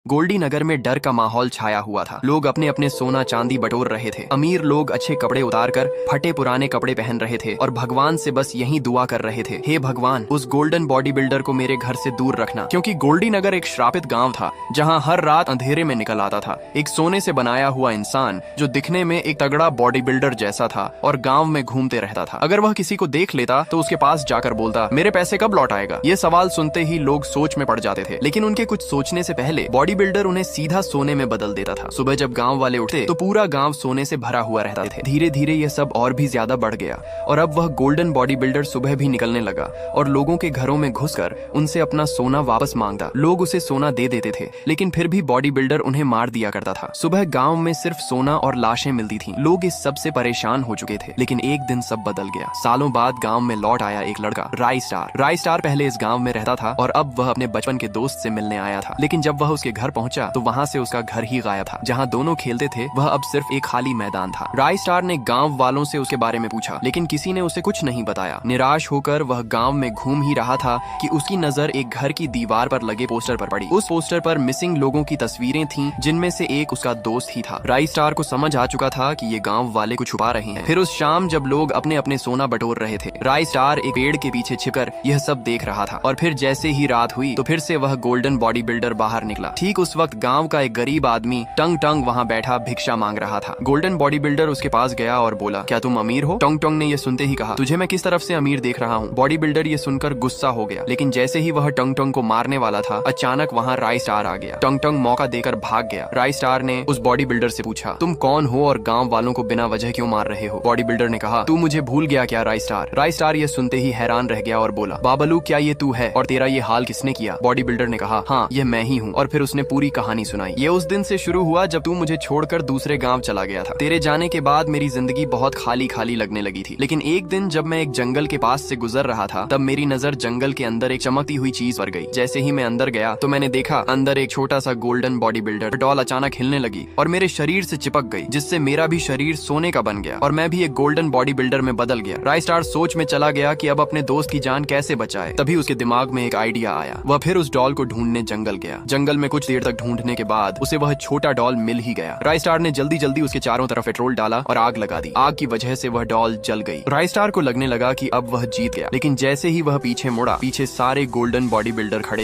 गोल्डी नगर में डर का माहौल छाया हुआ था। लोग अपने अपने सोना चांदी बटोर रहे थे। अमीर लोग अच्छे कपड़े उतारकर फटे पुराने कपड़े पहन रहे थे और भगवान से बस यही दुआ कर रहे थे, हे भगवान, उस गोल्डन बॉडी बिल्डर को मेरे घर से दूर रखना। क्योंकि गोल्डी नगर एक श्रापित गांव था जहां हर रात अंधेरे में निकल आता था एक सोने से बनाया हुआ इंसान जो दिखने में एक तगड़ा बॉडी बिल्डर जैसा था और गाँव में घूमते रहता था। अगर वह किसी को देख लेता तो उसके पास जाकर बोलता, मेरे पैसे कब लौट आएगा। ये सवाल सुनते ही लोग सोच में पड़ जाते थे, लेकिन उनके कुछ सोचने से पहले बॉडी बिल्डर उन्हें सीधा सोने में बदल देता था। सुबह जब गांव वाले उठते तो पूरा गांव सोने से भरा हुआ रहता थे। धीरे धीरे यह सब और भी ज्यादा बढ़ गया और अब वह गोल्डन बॉडी बिल्डर सुबह भी निकलने लगा और लोगों के घरों में घुसकर उनसे अपना सोना वापस मांगता। लोग उसे सोना दे देते थे, लेकिन फिर भी बॉडी बिल्डर उन्हें मार दिया करता था। सुबह गांव में सिर्फ सोना और लाशें मिलती थीं। लोग इस सब से परेशान हो चुके थे, लेकिन एक दिन सब बदल गया। सालों बाद गांव में लौट आया एक लड़का, राय स्टार। राय स्टार पहले इस गांव में रहता था और अब वह अपने बचपन के दोस्त से मिलने आया था। लेकिन जब वह उसके घर पहुंचा तो वहां से उसका घर ही गायब था। जहां दोनों खेलते थे वह अब सिर्फ एक खाली मैदान था। राय स्टार ने गांव वालों से उसके बारे में पूछा, लेकिन किसी ने उसे कुछ नहीं बताया। निराश होकर वह गांव में घूम ही रहा था कि उसकी नजर एक घर की दीवार पर लगे पोस्टर पर पड़ी। उस पोस्टर पर मिसिंग लोगों की तस्वीरें थीं, जिनमें से एक उसका दोस्त ही था। राय स्टार को समझ आ चुका था कि ये गांव वाले को छुपा रहे हैं। फिर उस शाम जब लोग अपने अपने सोना बटोर रहे थे, राय स्टार एक पेड़ के पीछे छिपकर यह सब देख रहा था। और फिर जैसे ही रात हुई तो फिर से वह गोल्डन बॉडी बिल्डर बाहर निकला। ठीक उस वक्त गांव का एक गरीब आदमी टंग टंग वहां बैठा भिक्षा मांग रहा था। गोल्डन बॉडी बिल्डर उसके पास गया और बोला, क्या तुम अमीर हो। टंग टंग ने यह सुनते ही कहा, तुझे मैं किस तरफ से अमीर देख रहा हूँ। बॉडी बिल्डर ये सुनकर गुस्सा हो गया, लेकिन जैसे ही वह टंग टंग को मारने वाला था अचानक वहाँ राय स्टार आ गया। टंग टंग मौका देकर भाग गया। राय स्टार ने उस बॉडी बिल्डर से पूछा, तुम कौन हो और गाँव वालों को बिना वजह क्यों मार रहे हो। बॉडी बिल्डर ने कहा, तू मुझे भूल गया क्या राय स्टार। राय स्टार ये सुनते ही हैरान रह गया और बोला, बाबलू, क्या ये तू है और तेरा ये हाल किसने किया। बॉडी बिल्डर ने कहा, हाँ, ये मैं ही हूँ। और फिर उसने पूरी कहानी सुनाई। ये उस दिन से शुरू हुआ जब तू मुझे छोड़कर दूसरे गांव चला गया था। तेरे जाने के बाद मेरी जिंदगी बहुत खाली खाली लगने लगी थी। लेकिन एक दिन जब मैं एक जंगल के पास से गुजर रहा था तब मेरी नजर जंगल के अंदर एक चमकती हुई चीज पर गई। जैसे ही मैं अंदर गया तो मैंने देखा अंदर एक छोटा सा गोल्डन बॉडी बिल्डर डॉल अचानक हिलने लगी और मेरे शरीर से चिपक गई, जिससे मेरा भी शरीर सोने का बन गया और मैं भी एक गोल्डन बॉडी बिल्डर में बदल गया। राय स्टार सोच में चला गया कि अब अपने दोस्त की जान कैसे बचाए। तभी उसके दिमाग में एक आइडिया आया। वह फिर उस डॉल को ढूंढने जंगल गया। जंगल में कुछ देर तक ढूंढने के बाद उसे वह छोटा डॉल मिल ही गया। राय स्टार ने जल्दी जल्दी उसके चारों तरफ पेट्रोल डाला और आग लगा दी। आग की वजह से वह डॉल जल गई। राय स्टार को लगने लगा कि अब वह जीत गया, लेकिन जैसे ही वह पीछे मुड़ा, पीछे सारे गोल्डन बॉडी बिल्डर खड़े थे।